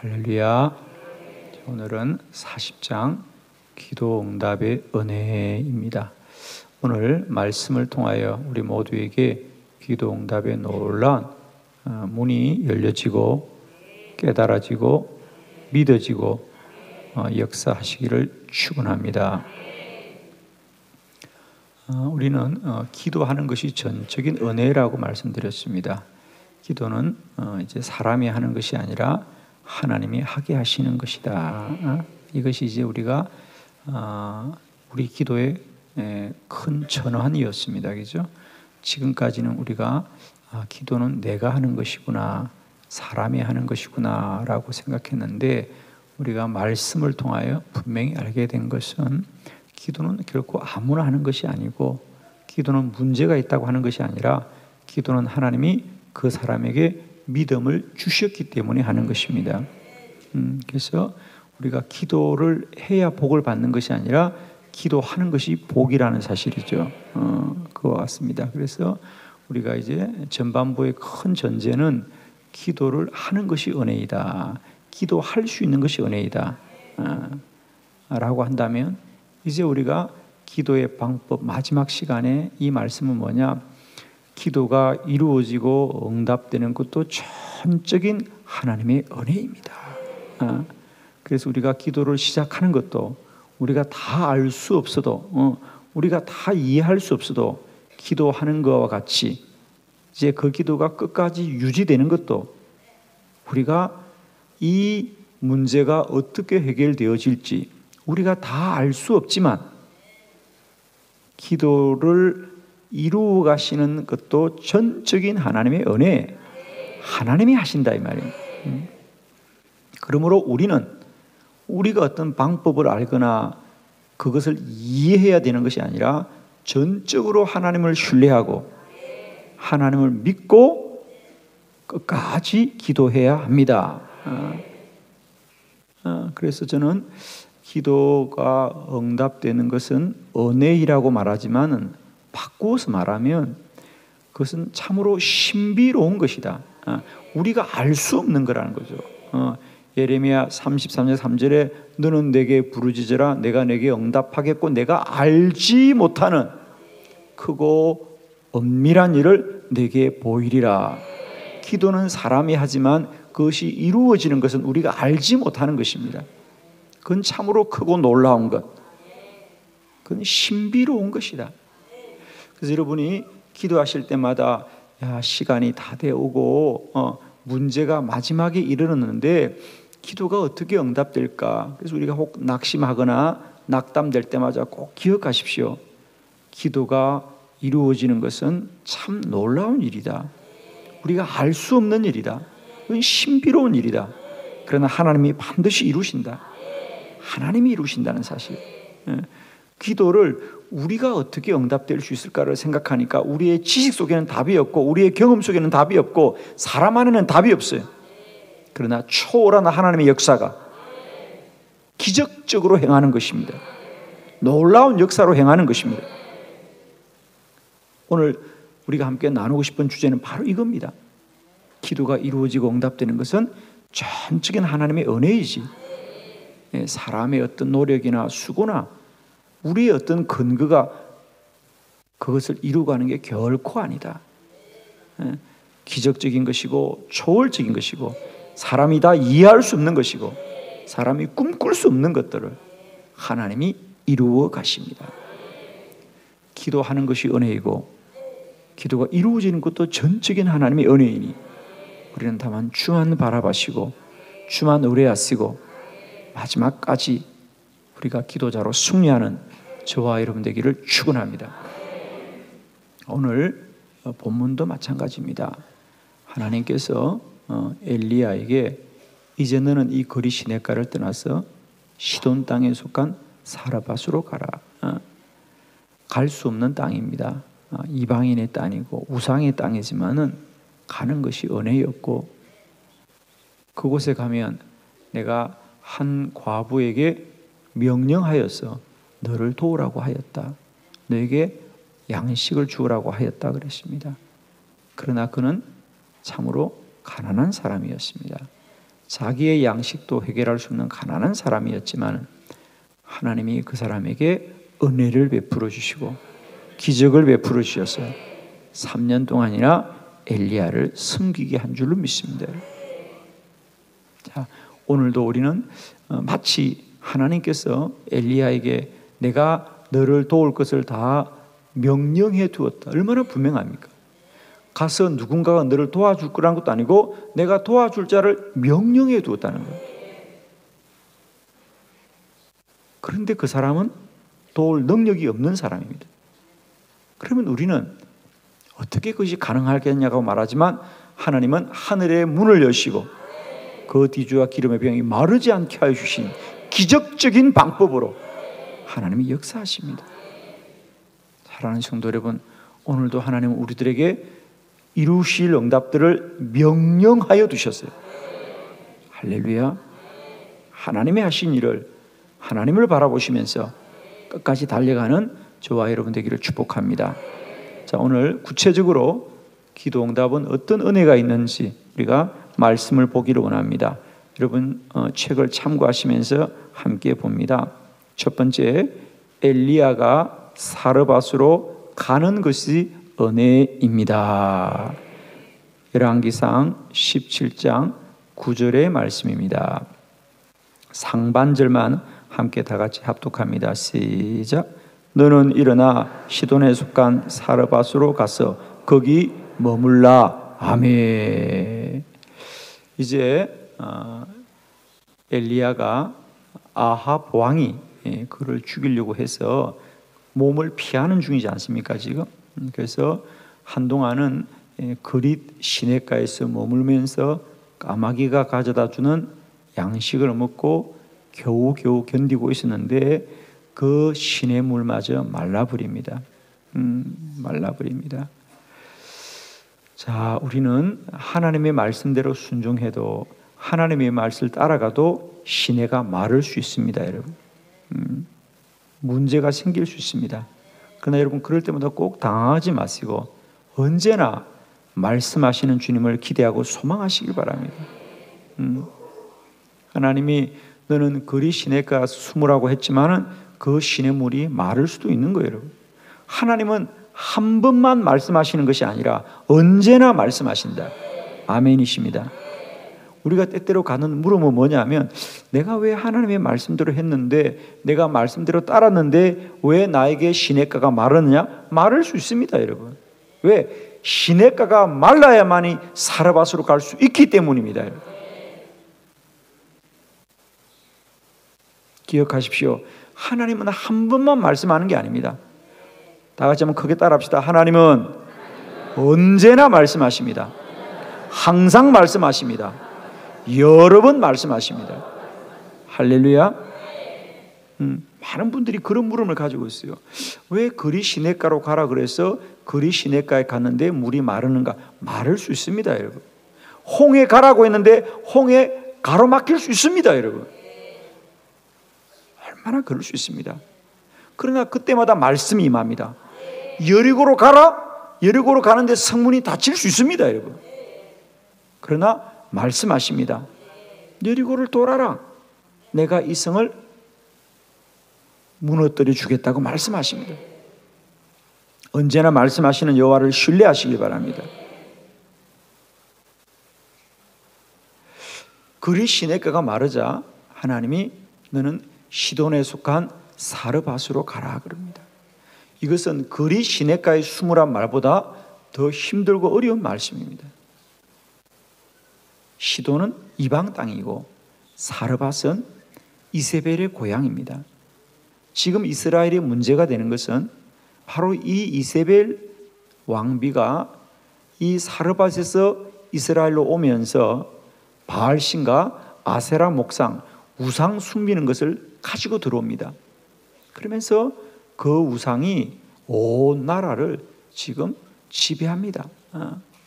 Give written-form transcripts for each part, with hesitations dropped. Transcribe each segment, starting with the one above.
할렐루야. 오늘은 40장 기도 응답의 은혜입니다. 오늘 말씀을 통하여 우리 모두에게 기도 응답의 놀라운 문이 열려지고 깨달아지고 믿어지고 역사하시기를 축원합니다. 우리는 기도하는 것이 전적인 은혜라고 말씀드렸습니다. 기도는 이제 사람이 하는 것이 아니라 하나님이 하게 하시는 것이다. 이것이 이제 우리가 우리 기도의 큰 전환이었습니다. 그죠? 지금까지는 우리가 기도는 내가 하는 것이구나, 사람이 하는 것이구나라고 생각했는데 우리가 말씀을 통하여 분명히 알게 된 것은 기도는 결코 아무나 하는 것이 아니고 기도는 문제가 있다고 하는 것이 아니라 기도는 하나님이 그 사람에게 믿음을 주셨기 때문에 하는 것입니다. 그래서 우리가 기도를 해야 복을 받는 것이 아니라 기도하는 것이 복이라는 사실이죠. 그와 같습니다. 그래서 우리가 이제 전반부의 큰 전제는 기도를 하는 것이 은혜이다. 기도할 수 있는 것이 은혜이다. 라고 한다면 이제 우리가 기도의 방법 마지막 시간에 이 말씀은 뭐냐? 기도가 이루어지고 응답되는 것도 전적인 하나님의 은혜입니다. 그래서 우리가 기도를 시작하는 것도 우리가 다 알 수 없어도 우리가 다 이해할 수 없어도 기도하는 것과 같이 이제 그 기도가 끝까지 유지되는 것도 우리가 이 문제가 어떻게 해결되어질지 우리가 다 알 수 없지만 기도를 이루어 가시는 것도 전적인 하나님의 은혜, 하나님이 하신다 이 말이에요. 그러므로 우리는 우리가 어떤 방법을 알거나 그것을 이해해야 되는 것이 아니라 전적으로 하나님을 신뢰하고 하나님을 믿고 끝까지 기도해야 합니다. 그래서 저는 기도가 응답되는 것은 은혜이라고 말하지만 바꾸어서 말하면 그것은 참으로 신비로운 것이다. 우리가 알 수 없는 거라는 거죠. 예레미야 33장 3절에 너는 내게 부르짖으라 내가 내게 응답하겠고 내가 알지 못하는 크고 엄밀한 일을 내게 보이리라. 기도는 사람이 하지만 그것이 이루어지는 것은 우리가 알지 못하는 것입니다. 그건 참으로 크고 놀라운 것. 그건 신비로운 것이다. 그래서 여러분이 기도하실 때마다 시간이 다 되어오고 문제가 마지막에 이르렀는데 기도가 어떻게 응답될까? 그래서 우리가 혹 낙심하거나 낙담될 때마다 꼭 기억하십시오. 기도가 이루어지는 것은 참 놀라운 일이다. 우리가 알 수 없는 일이다. 그건 신비로운 일이다. 그러나 하나님이 반드시 이루신다. 하나님이 이루신다는 사실. 기도를 우리가 어떻게 응답될 수 있을까를 생각하니까 우리의 지식 속에는 답이 없고 우리의 경험 속에는 답이 없고 사람 안에는 답이 없어요. 그러나 초월한 하나님의 역사가 기적적으로 행하는 것입니다. 놀라운 역사로 행하는 것입니다. 오늘 우리가 함께 나누고 싶은 주제는 바로 이겁니다. 기도가 이루어지고 응답되는 것은 전적인 하나님의 은혜이지 사람의 어떤 노력이나 수고나 우리의 어떤 근거가 그것을 이루어가는 게 결코 아니다. 기적적인 것이고 초월적인 것이고 사람이 다 이해할 수 없는 것이고 사람이 꿈꿀 수 없는 것들을 하나님이 이루어 가십니다. 기도하는 것이 은혜이고 기도가 이루어지는 것도 전적인 하나님의 은혜이니 우리는 다만 주만 바라보시고 주만 의뢰하시고 마지막까지 우리가 기도자로 승리하는 저와 여러분 되기를 축원합니다. 오늘 본문도 마찬가지입니다. 하나님께서 엘리야에게 이제 너는 이 거리 시내가를 떠나서 시돈 땅에 속한 사르밧으로 가라. 갈 수 없는 땅입니다. 이방인의 땅이고 우상의 땅이지만은 가는 것이 은혜였고 그곳에 가면 내가 한 과부에게 명령하여서 너를 도우라고 하였다. 너에게 양식을 주우라고 하였다 그랬습니다. 그러나 그는 참으로 가난한 사람이었습니다. 자기의 양식도 해결할 수 없는 가난한 사람이었지만 하나님이 그 사람에게 은혜를 베풀어 주시고 기적을 베풀어 주셔서 3년 동안이나 엘리야를 섬기게 한 줄로 믿습니다. 자, 오늘도 우리는 마치 하나님께서 엘리야에게 내가 너를 도울 것을 다 명령해 두었다. 얼마나 분명합니까? 가서 누군가가 너를 도와줄 거라는 것도 아니고 내가 도와줄 자를 명령해 두었다는 거예요. 그런데 그 사람은 도울 능력이 없는 사람입니다. 그러면 우리는 어떻게 그것이 가능하겠냐고 말하지만 하나님은 하늘의 문을 여시고 그 뒤주와 기름의 병이 마르지 않게 하여 주신 기적적인 방법으로 하나님이 역사하십니다. 사랑하는 성도 여러분, 오늘도 하나님은 우리들에게 이루실 응답들을 명령하여 두셨어요. 할렐루야. 하나님이 하신 일을 하나님을 바라보시면서 끝까지 달려가는 저와 여러분 되기를 축복합니다. 자, 오늘 구체적으로 기도 응답은 어떤 은혜가 있는지 우리가 말씀을 보기를 원합니다. 여러분 책을 참고하시면서 함께 봅니다. 첫 번째, 엘리야가 사르밧으로 가는 것이 은혜입니다. 열왕기상 17장 9절의 말씀입니다. 상반절만 함께 다 같이 합독합니다. 시작. 너는 일어나 시돈에 속한 사르밧으로 가서 거기 머물라. 아멘. 이제 엘리야가 아합 왕이 그를 죽이려고 해서 몸을 피하는 중이지 않습니까 지금? 그래서 한동안은 그릿 시냇가에서 머물면서 까마귀가 가져다 주는 양식을 먹고 겨우겨우 견디고 있었는데 그 시냇물마저 말라버립니다. 말라버립니다. 자, 우리는 하나님의 말씀대로 순종해도 하나님의 말씀을 따라가도 시내가 마를 수 있습니다, 여러분. 문제가 생길 수 있습니다. 그러나 여러분 그럴 때마다 꼭 당황하지 마시고 언제나 말씀하시는 주님을 기대하고 소망하시길 바랍니다. 하나님이 너는 그리 시냇가 숨으라고 했지만은 그 시냇물이 마를 수도 있는 거예요, 여러분. 하나님은 한 번만 말씀하시는 것이 아니라 언제나 말씀하신다. 아멘이십니다. 우리가 때때로 가는 물음은 뭐냐면 내가 왜 하나님의 말씀대로 했는데 내가 말씀대로 따랐는데 왜 나에게 시냇가가 마르느냐? 마를 수 있습니다, 여러분. 왜? 시냇가가 말라야만이 사르밧으로 갈 수 있기 때문입니다, 여러분. 기억하십시오. 하나님은 한 번만 말씀하는 게 아닙니다. 다 같이 한번 크게 따라합시다. 하나님은 언제나 말씀하십니다. 항상 말씀하십니다. 여러 번 말씀하십니다. 할렐루야. 많은 분들이 그런 물음을 가지고 있어요. 왜 그리 시냇가로 가라 그래서 그리 시냇가에 갔는데 물이 마르는가? 마를 수 있습니다, 여러분. 홍해 가라고 했는데 홍해 가로막힐 수 있습니다, 여러분. 얼마나 그럴 수 있습니다. 그러나 그때마다 말씀이 임합니다. 여리고로 가라? 여리고로 가는데 성문이 닫힐 수 있습니다, 여러분. 그러나 말씀하십니다. 여리고를 돌아라. 내가 이 성을 무너뜨려 주겠다고 말씀하십니다. 언제나 말씀하시는 여호와를 신뢰하시길 바랍니다. 그리 시냇가가 마르자 하나님이 너는 시돈에 속한 사르밧으로 가라 그럽니다. 이것은 그리 시냇가에 숨으란 말보다 더 힘들고 어려운 말씀입니다. 시돈은 이방 땅이고 사르밧은 이세벨의 고향입니다. 지금 이스라엘의 문제가 되는 것은 바로 이 이세벨 왕비가 이 사르밧에서 이스라엘로 오면서 바알신과 아세라 목상, 우상 숨기는 것을 가지고 들어옵니다. 그러면서 그 우상이 온 나라를 지금 지배합니다.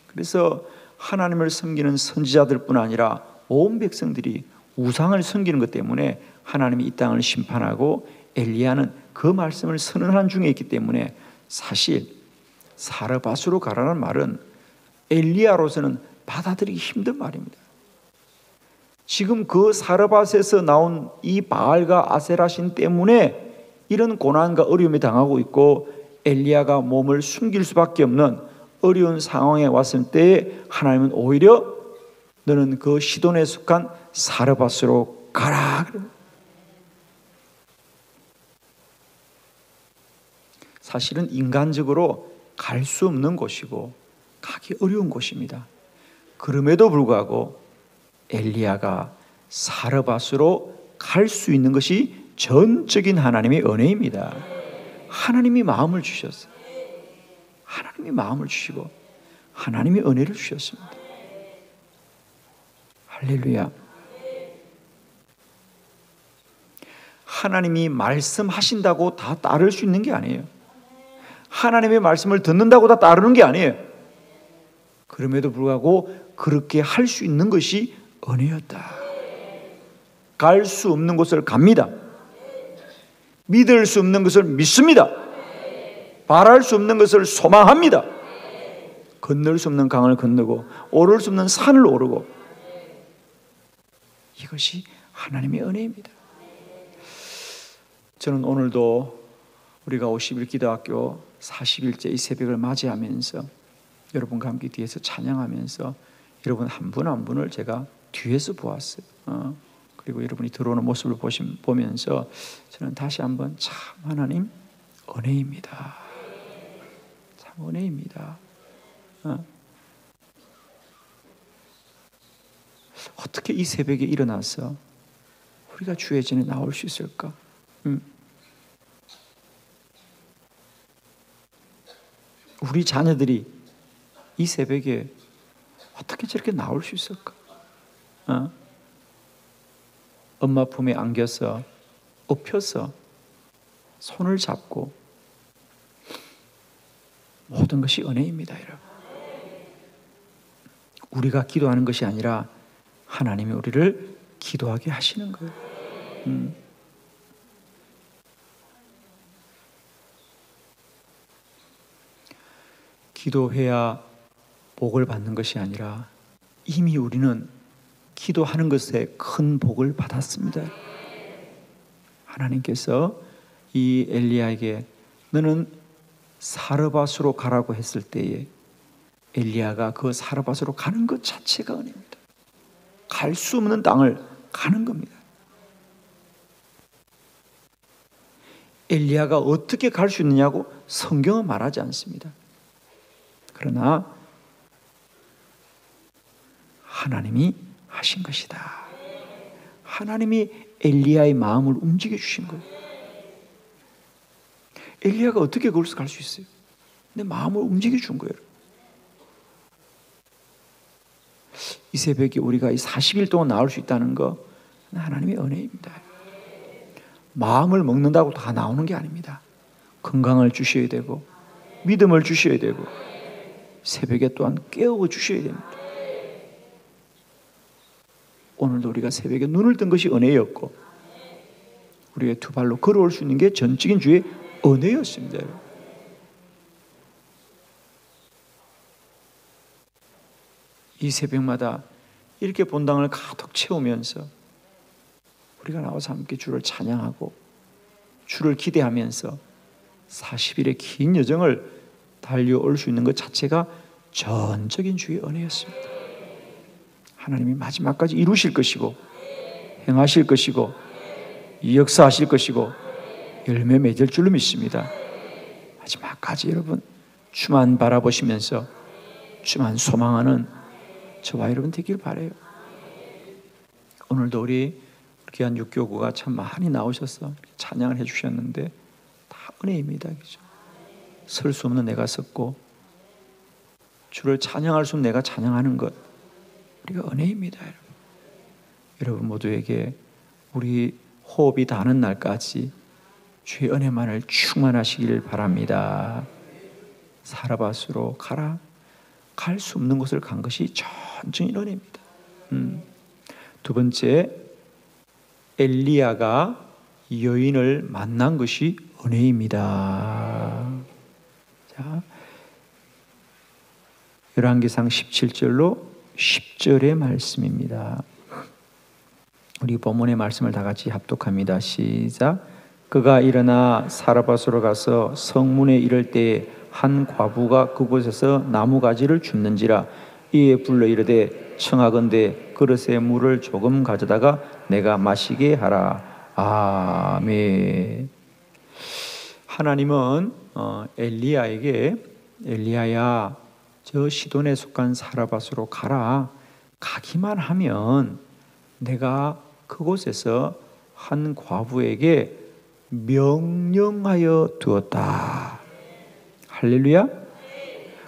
그래서 하나님을 섬기는 선지자들뿐 아니라 온 백성들이 우상을 섬기는 것 때문에 하나님이 이 땅을 심판하고 엘리야는 그 말씀을 선언한 중에 있기 때문에 사실 사르밧으로 가라는 말은 엘리야로서는 받아들이기 힘든 말입니다. 지금 그 사르밧에서 나온 이 바알과 아세라신 때문에 이런 고난과 어려움에 당하고 있고 엘리야가 몸을 숨길 수밖에 없는 어려운 상황에 왔을 때 하나님은 오히려 너는 그 시돈에 속한 사르밧으로 가라. 사실은 인간적으로 갈 수 없는 곳이고 가기 어려운 곳입니다. 그럼에도 불구하고 엘리야가 사르밧으로 갈 수 있는 것이 전적인 하나님의 은혜입니다. 하나님이 마음을 주셨어요. 하나님이 마음을 주시고 하나님이 은혜를 주셨습니다. 할렐루야. 하나님이 말씀하신다고 다 따를 수 있는 게 아니에요. 하나님의 말씀을 듣는다고 다 따르는 게 아니에요. 그럼에도 불구하고 그렇게 할 수 있는 것이 은혜였다. 갈 수 없는 곳을 갑니다. 믿을 수 없는 것을 믿습니다. 바랄 수 없는 것을 소망합니다. 건널 수 없는 강을 건너고 오를 수 없는 산을 오르고, 이것이 하나님의 은혜입니다. 저는 오늘도 우리가 50일 기도학교 40일째 이 새벽을 맞이하면서 여러분과 함께 뒤에서 찬양하면서 여러분 한 분 한 분을 제가 뒤에서 보았어요. 그리고 여러분이 들어오는 모습을 보면서 저는 다시 한번 참 하나님 은혜입니다. 참 은혜입니다. 어떻게 이 새벽에 일어나서 우리가 주의 전에 나올 수 있을까? 우리 자녀들이 이 새벽에 어떻게 저렇게 나올 수 있을까? 엄마 품에 안겨서 업혀서 손을 잡고, 모든 것이 은혜입니다, 여러분. 우리가 기도하는 것이 아니라 하나님이 우리를 기도하게 하시는 거예요. 기도해야 복을 받는 것이 아니라 이미 우리는 기도하는 것에 큰 복을 받았습니다. 하나님께서 이 엘리야에게 너는 사르밧으로 가라고 했을 때에 엘리야가 그 사르밧으로 가는 것 자체가 은혜입니다. 갈 수 없는 땅을 가는 겁니다. 엘리야가 어떻게 갈 수 있느냐고 성경은 말하지 않습니다. 그러나 하나님이 하신 것이다. 하나님이 엘리야의 마음을 움직여 주신 거예요. 엘리야가 어떻게 거기서 갈 수 있어요? 내 마음을 움직여 준 거예요. 이 새벽에 우리가 이 40일 동안 나올 수 있다는 거 하나님의 은혜입니다. 마음을 먹는다고 다 나오는 게 아닙니다. 건강을 주셔야 되고 믿음을 주셔야 되고 새벽에 또한 깨워 주셔야 됩니다. 오늘도 우리가 새벽에 눈을 뜬 것이 은혜였고 우리의 두 발로 걸어올 수 있는 게 전적인 주의 은혜였습니다. 이 새벽마다 이렇게 본당을 가득 채우면서 우리가 나와서 함께 주를 찬양하고 주를 기대하면서 40일의 긴 여정을 달려올 수 있는 것 자체가 전적인 주의 은혜였습니다. 하나님이 마지막까지 이루실 것이고 행하실 것이고 역사하실 것이고 열매 맺을 줄로 믿습니다. 마지막까지 여러분 주만 바라보시면서 주만 소망하는 저와 여러분 되길 바라요. 오늘도 우리 귀한 육교구가 참 많이 나오셔서 찬양을 해주셨는데 다 은혜입니다. 그죠? 설 수 없는 내가 섰고 주를 찬양할 수 없는 내가 찬양하는 것, 우리가 은혜입니다. 여러분 모두에게 우리 호흡이 닿는 날까지 주의 은혜만을 충만하시길 바랍니다. 사르밧으로 가라. 갈 수 없는 곳을 간 것이 전적인 은혜입니다. 두 번째, 엘리야가 여인을 만난 것이 은혜입니다. 자, 열왕기상 17절로 10절의 말씀입니다. 우리 본문의 말씀을 다 같이 합독합니다. 시작. 그가 일어나 사르밧으로 가서 성문에 이를 때에 한 과부가 그곳에서 나무가지를 줍는지라. 이에 불러 이르되 청하건대 그릇에 물을 조금 가져다가 내가 마시게 하라. 아멘. 하나님은 엘리야에게 엘리야야 저 시돈에 속한 사르밧으로 가라. 가기만 하면 내가 그곳에서 한 과부에게 명령하여 두었다. 할렐루야.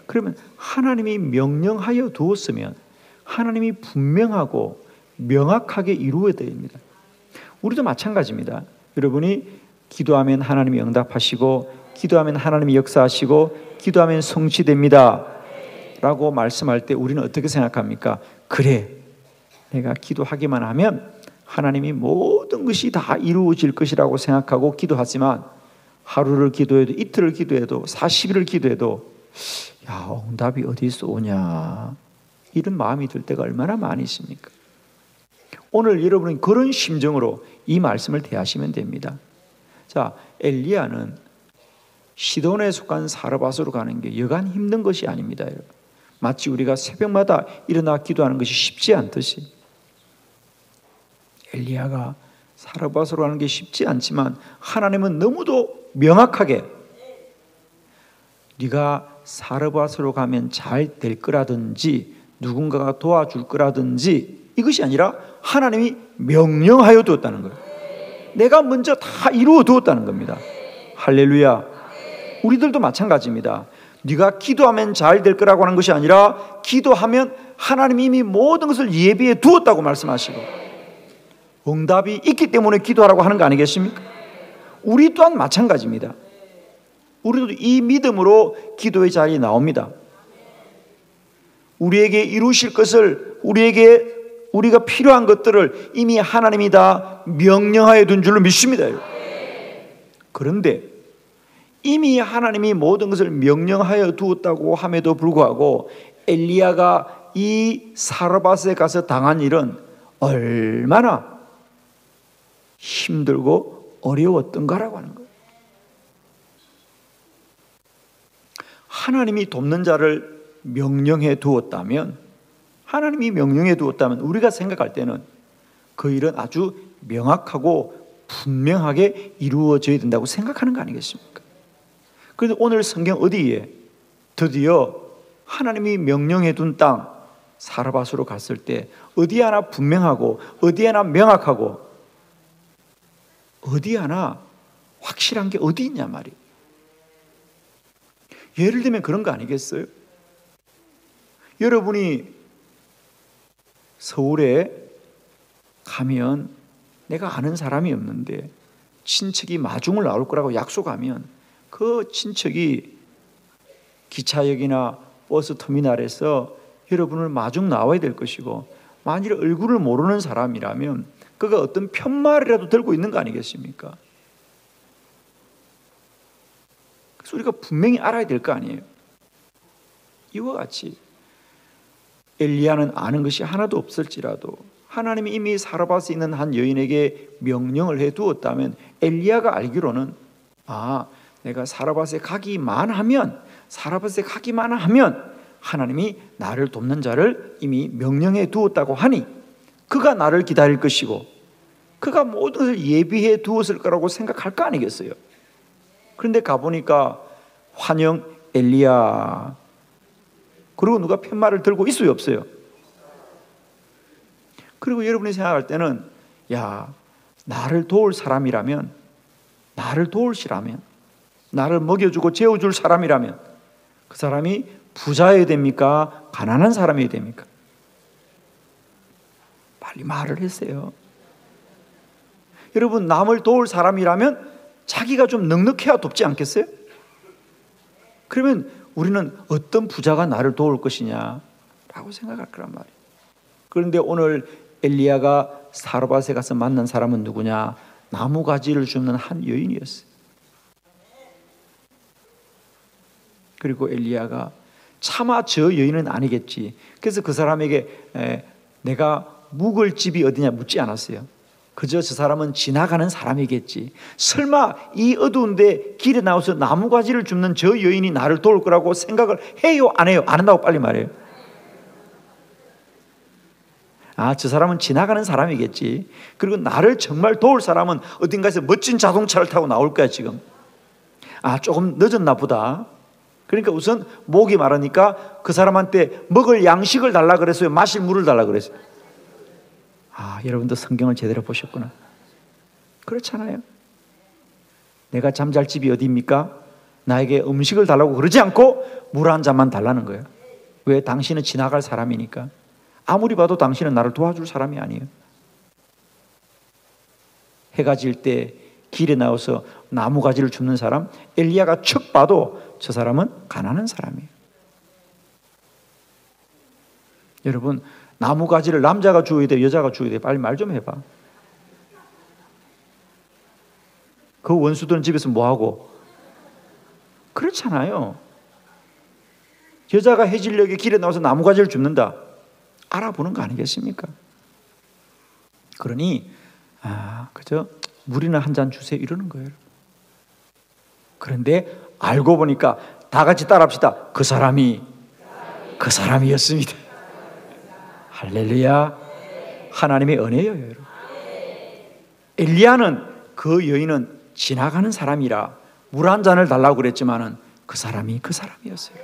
그러면 하나님이 명령하여 두었으면 하나님이 분명하고 명확하게 이루어야 됩니다. 우리도 마찬가지입니다. 여러분이 기도하면 하나님이 응답하시고 기도하면 하나님이 역사하시고 기도하면 성취됩니다 라고 말씀할 때 우리는 어떻게 생각합니까? 그래, 내가 기도하기만 하면 하나님이 모든 것이 다 이루어질 것이라고 생각하고 기도하지만 하루를 기도해도 이틀을 기도해도 40일을 기도해도 야, 응답이 어디서 오냐 이런 마음이 들 때가 얼마나 많이 있습니까? 오늘 여러분은 그런 심정으로 이 말씀을 대하시면 됩니다. 자, 엘리야는 시돈에 속한 사르밧으로 가는 게 여간 힘든 것이 아닙니다. 마치 우리가 새벽마다 일어나 기도하는 것이 쉽지 않듯이 엘리야가 사르밧으로 가는 게 쉽지 않지만 하나님은 너무도 명확하게 네가 사르밧으로 가면 잘 될 거라든지 누군가가 도와줄 거라든지 이것이 아니라 하나님이 명령하여 두었다는 거예요. 내가 먼저 다 이루어 두었다는 겁니다. 할렐루야. 우리들도 마찬가지입니다. 네가 기도하면 잘 될 거라고 하는 것이 아니라 기도하면 하나님이 이미 모든 것을 예비해 두었다고 말씀하시고 응답이 있기 때문에 기도하라고 하는 거 아니겠습니까? 우리 또한 마찬가지입니다. 우리도 이 믿음으로 기도의 자리에 나옵니다. 우리에게 이루실 것을 우리가 필요한 것들을 이미 하나님이 다 명령하여 둔 줄로 믿습니다. 그런데 이미 하나님이 모든 것을 명령하여 두었다고 함에도 불구하고 엘리야가 이 사르밧에 가서 당한 일은 얼마나 힘들고 어려웠던가라고 하는 거예요. 하나님이 돕는 자를 명령해 두었다면 우리가 생각할 때는 그 일은 아주 명확하고 분명하게 이루어져야 된다고 생각하는 거 아니겠습니까? 그런데 오늘 성경 어디에 드디어 하나님이 명령해 둔 땅 사르밧으로 갔을 때 어디 하나 분명하고 어디 하나 명확하고 어디 하나 확실한 게 어디 있냐 말이에요. 예를 들면 그런 거 아니겠어요? 여러분이 서울에 가면 내가 아는 사람이 없는데 친척이 마중을 나올 거라고 약속하면 그 친척이 기차역이나 버스 터미널에서 여러분을 마중 나와야 될 것이고 만일 얼굴을 모르는 사람이라면 그가 어떤 편말이라도 들고 있는 거 아니겠습니까? 그래서 우리가 분명히 알아야 될 거 아니에요. 이와 같이 엘리야는 아는 것이 하나도 없을지라도 하나님이 이미 사르밧에 있는 한 여인에게 명령을 해 두었다면 엘리야가 알기로는 내가 사르밧에 가기만 하면 하나님이 나를 돕는 자를 이미 명령해 두었다고 하니 그가 나를 기다릴 것이고 그가 모든 것을 예비해 두었을 거라고 생각할 거 아니겠어요? 그런데 가보니까 환영 엘리야 그리고 누가 팻말을 들고 있어요 없어요? 그리고 여러분이 생각할 때는 나를 도울 사람이라면 나를 먹여주고 재워줄 사람이라면 그 사람이 부자여야 됩니까? 가난한 사람이어야 됩니까? 빨리 말을 했어요. 여러분 남을 도울 사람이라면 자기가 좀 넉넉해야 돕지 않겠어요? 그러면 우리는 어떤 부자가 나를 도울 것이냐라고 생각할 거란 말이에요. 그런데 오늘 엘리야가 사르밧에 가서 만난 사람은 누구냐? 나무가지를 줍는 한 여인이었어요. 그리고 엘리야가 차마 저 여인은 아니겠지. 그래서 그 사람에게 내가 묵을 집이 어디냐 묻지 않았어요. 그저 저 사람은 지나가는 사람이겠지. 설마 이 어두운데 길에 나와서 나무가지를 줍는 저 여인이 나를 도울 거라고 생각을 해요? 안 해요? 안 한다고 빨리 말해요. 아, 저 사람은 지나가는 사람이겠지. 그리고 나를 정말 도울 사람은 어딘가에서 멋진 자동차를 타고 나올 거야 지금. 아, 조금 늦었나 보다. 그러니까 우선 목이 마르니까 그 사람한테 먹을 양식을 달라 그랬어요? 마실 물을 달라 그랬어요? 아, 여러분도 성경을 제대로 보셨구나. 그렇잖아요. 내가 잠잘 집이 어디입니까? 나에게 음식을 달라고 그러지 않고 물 한 잔만 달라는 거예요. 왜? 당신은 지나갈 사람이니까. 아무리 봐도 당신은 나를 도와줄 사람이 아니에요. 해가 질 때 길에 나와서 나무가지를 줍는 사람, 엘리야가 척 봐도 저 사람은 가난한 사람이에요. 여러분, 나무가지를 남자가 주어야 돼, 여자가 주어야 돼? 빨리 말 좀 해봐. 그 원수들은 집에서 뭐하고? 그렇잖아요. 여자가 해질녘에 길에 나와서 나무가지를 줍는다. 알아보는 거 아니겠습니까? 그러니 그저 물이나 한 잔 주세요 이러는 거예요. 그런데 알고 보니까 다 같이 따라합시다. 그 사람이었습니다. 할렐루야. 하나님의 은혜예요, 여러분. 엘리야는 그 여인은 지나가는 사람이라 물 한 잔을 달라고 그랬지만은 그 사람이었어요.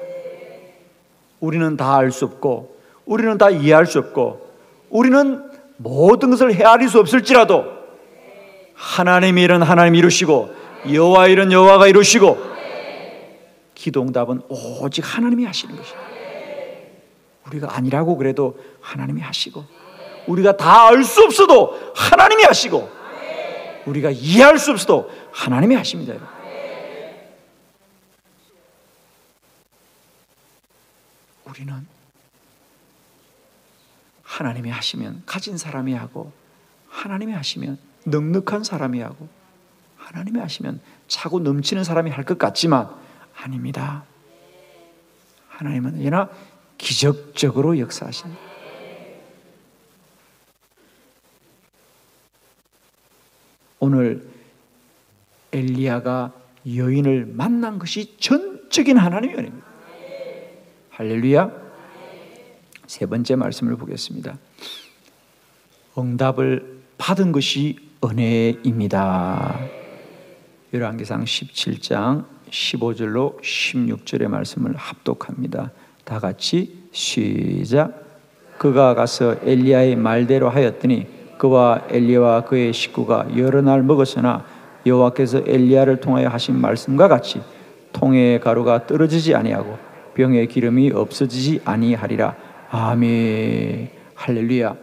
우리는 다 알 수 없고 우리는 다 이해할 수 없고 우리는 모든 것을 헤아릴 수 없을지라도 하나님의 일은 하나님이 이루시고 여호와의 일은 여호와가 이루시고 기도응답은 오직 하나님이 하시는 것입니다. 우리가 아니라고 그래도 하나님이 하시고 우리가 다 알 수 없어도 하나님이 하시고 우리가 이해할 수 없어도 하나님이 하십니다. 우리는 하나님이 하시면 가진 사람이 하고 하나님이 하시면 넉넉한 사람이 하고 하나님이 하시면 차고 넘치는 사람이 할 것 같지만 아닙니다. 하나님은 언제나 기적적으로 역사하십니다. 오늘 엘리야가 여인을 만난 것이 전적인 하나님의 은혜입니다. 할렐루야. 세 번째 말씀을 보겠습니다. 응답을 받은 것이 은혜입니다. 열왕기상 17장 15절로 16절의 말씀을 합독합니다. 다 같이 시작. 그가 가서 엘리야의 말대로 하였더니 그와 엘리야와 그의 식구가 여러 날 먹었으나 여호와께서 엘리야를 통하여 하신 말씀과 같이 통의 가루가 떨어지지 아니하고 병의 기름이 없어지지 아니하리라. 아멘. 할렐루야.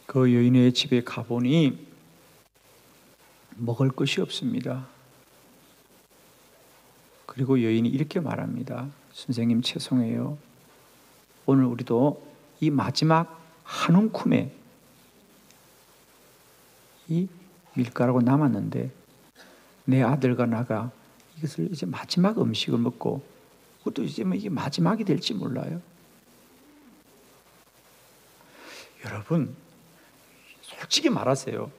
그 여인의 집에 가보니 먹을 것이 없습니다. 그리고 여인이 이렇게 말합니다. 선생님 죄송해요. 오늘 우리도 이 마지막 한 움큼에 이 밀가루가 남았는데 내 아들과 나가 이것을 이제 마지막 음식을 먹고 그것도 이제 이게 마지막이 될지 몰라요. 여러분 솔직히 말하세요.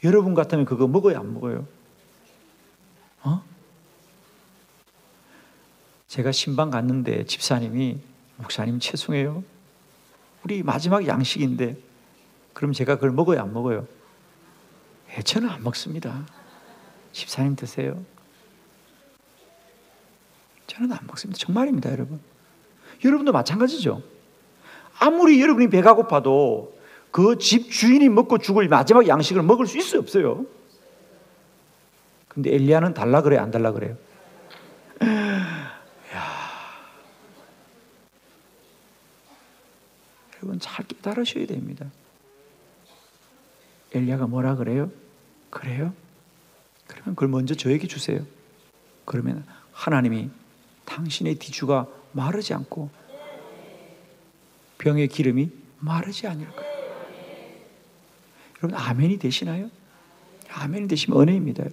여러분 같으면 그거 먹어요, 안 먹어요? 제가 신방 갔는데 집사님이 목사님 죄송해요. 우리 마지막 양식인데 그럼 제가 그걸 먹어요, 안 먹어요? 저는 안 먹습니다. 집사님 드세요. 저는 안 먹습니다. 정말입니다, 여러분. 여러분도 마찬가지죠. 아무리 여러분이 배가 고파도 그 집 주인이 먹고 죽을 마지막 양식을 먹을 수 있어요, 없어요? 근데 엘리야는 달라 그래요, 안 달라 그래요? 여러분 잘 깨달으셔야 됩니다. 엘리야가 뭐라 그래요? 그래요? 그러면 그걸 먼저 저에게 주세요. 그러면 하나님이 당신의 뒤주가 마르지 않고 병의 기름이 마르지 않을 거예요. 여러분 아멘이 되시나요? 아멘이 되시면 은혜입니다.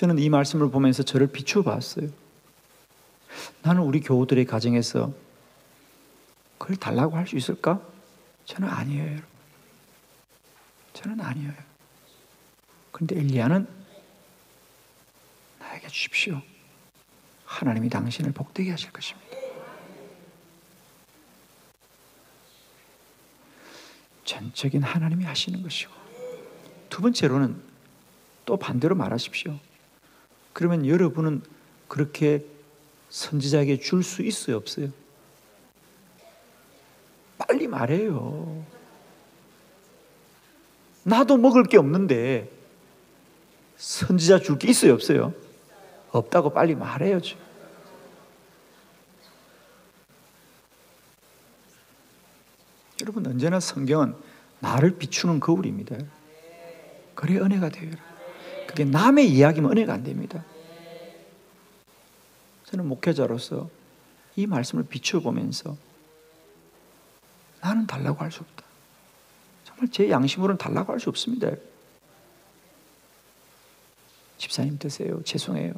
저는 이 말씀을 보면서 저를 비춰봤어요. 나는 우리 교우들의 가정에서 그걸 달라고 할 수 있을까? 저는 아니에요, 여러분. 저는 아니에요. 그런데 엘리야는 나에게 주십시오. 하나님이 당신을 복되게 하실 것입니다. 전적인 하나님이 하시는 것이고, 두 번째로는 또 반대로 말하십시오. 그러면 여러분은 그렇게 선지자에게 줄 수 있어요, 없어요? 빨리 말해요. 나도 먹을 게 없는데 선지자 줄 게 있어요, 없어요? 없다고 빨리 말해야죠. 여러분, 언제나 성경은 나를 비추는 거울입니다. 그래 은혜가 돼요. 그게 남의 이야기면 은혜가 안 됩니다. 저는 목회자로서 이 말씀을 비춰보면서 나는 달라고 할 수 없다. 정말 제 양심으로는 달라고 할 수 없습니다. 집사님 드세요. 죄송해요.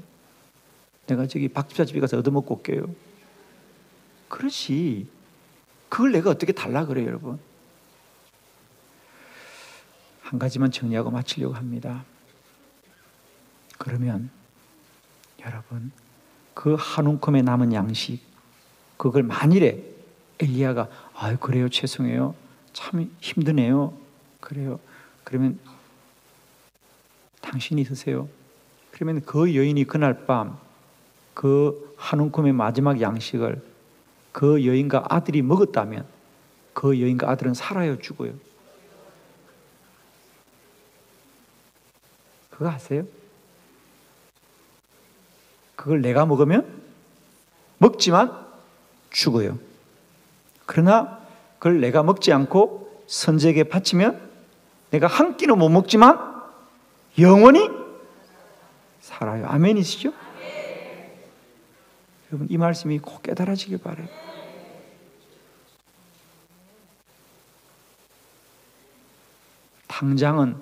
내가 저기 박 집사 집에 가서 얻어먹고 올게요. 그렇지. 그걸 내가 어떻게 달라 그래요, 여러분? 한 가지만 정리하고 마치려고 합니다. 그러면 여러분, 그 한 움큼에 남은 양식, 그걸 만일에 엘리야가 아 그래요, 죄송해요, 참 힘드네요, 그래요, 그러면 당신이 드세요. 그러면 그 여인이 그날 밤 그 한 움큼의 마지막 양식을 그 여인과 아들이 먹었다면 그 여인과 아들은 살아요, 죽어요? 그거 아세요? 그걸 내가 먹지만 죽어요. 그러나 그걸 내가 먹지 않고 선지자에게 바치면 내가 한 끼는 못 먹지만 영원히 살아요. 아멘이시죠? 여러분, 이 말씀이 꼭 깨달아지길 바라요. 당장은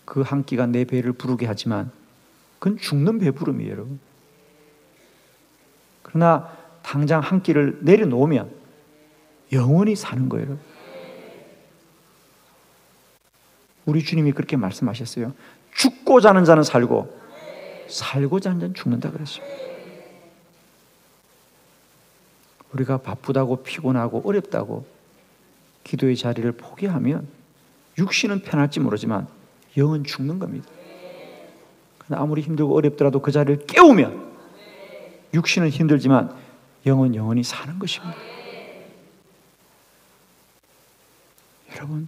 그 한 끼가 내 배를 부르게 하지만 그건 죽는 배부름이에요, 여러분. 그러나 당장 한 끼를 내려놓으면 영원히 사는 거예요, 여러분. 우리 주님이 그렇게 말씀하셨어요. 죽고자 하는 자는 살고 살고자 하는 자는 죽는다 그랬어요. 우리가 바쁘다고 피곤하고 어렵다고 기도의 자리를 포기하면 육신은 편할지 모르지만 영은 죽는 겁니다. 그러나 아무리 힘들고 어렵더라도 그 자리를 깨우면 육신은 힘들지만 영은 영원히 사는 것입니다. 여러분,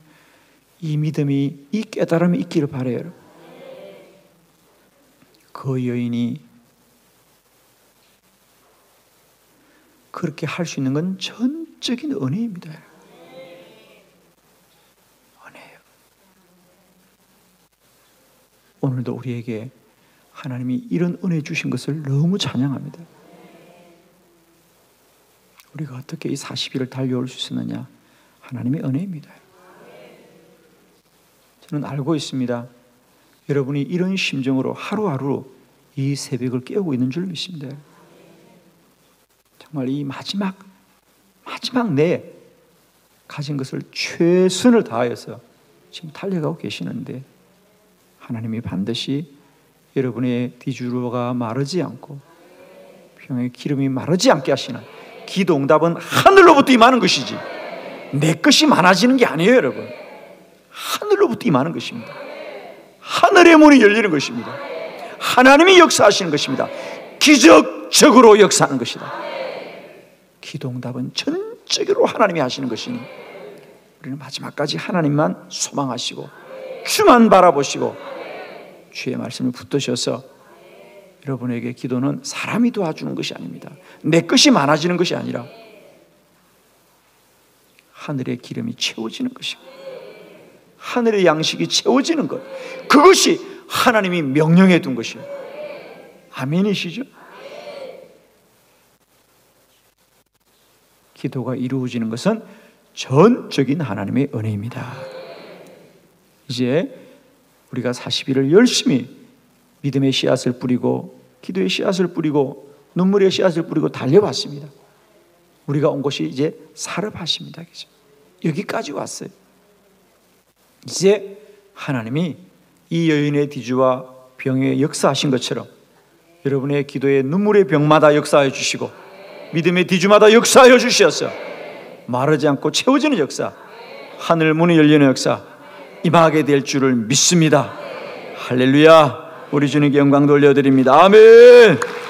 이 믿음이, 이 깨달음이 있기를 바라요. 그 여인이 그렇게 할 수 있는 건 전적인 은혜입니다. 은혜예요. 오늘도 우리에게 하나님이 이런 은혜 주신 것을 너무 찬양합니다. 우리가 어떻게 이 40일을 달려올 수 있느냐? 하나님의 은혜입니다. 저는 알고 있습니다. 여러분이 이런 심정으로 하루하루 이 새벽을 깨우고 있는 줄 믿습니다. 정말 이 마지막 내 가진 것을 최선을 다해서 지금 달려가고 계시는데 하나님이 반드시 여러분의 뒤주로가 마르지 않고 병의 기름이 마르지 않게 하시는 기도 응답은 하늘로부터 임하는 것이지 내 것이 많아지는 게 아니에요, 여러분. 하늘로부터 임하는 것입니다. 하늘의 문이 열리는 것입니다. 하나님이 역사하시는 것입니다. 기적적으로 역사하는 것이다. 기도응답은 전적으로 하나님이 하시는 것이니 우리는 마지막까지 하나님만 소망하시고 주만 바라보시고 주의 말씀을 붙드셔서 여러분에게 기도는 사람이 도와주는 것이 아닙니다. 내 것이 많아지는 것이 아니라 하늘의 기름이 채워지는 것입니다. 하늘의 양식이 채워지는 것, 그것이 하나님이 명령해 둔 것이에요. 아멘이시죠? 기도가 이루어지는 것은 전적인 하나님의 은혜입니다. 이제 우리가 40일을 열심히 믿음의 씨앗을 뿌리고 기도의 씨앗을 뿌리고 눈물의 씨앗을 뿌리고 달려왔습니다. 우리가 온 곳이 이제 사르밧입니다. 여기까지 왔어요. 이제 하나님이 이 여인의 뒤주와 병에 역사하신 것처럼 여러분의 기도의 눈물의 병마다 역사하여 주시고 믿음의 뒤주마다 역사하여 주셔서 마르지 않고 채워지는 역사, 하늘 문이 열리는 역사 임하게 될 줄을 믿습니다. 할렐루야. 우리 주님께 영광 돌려드립니다. 아멘.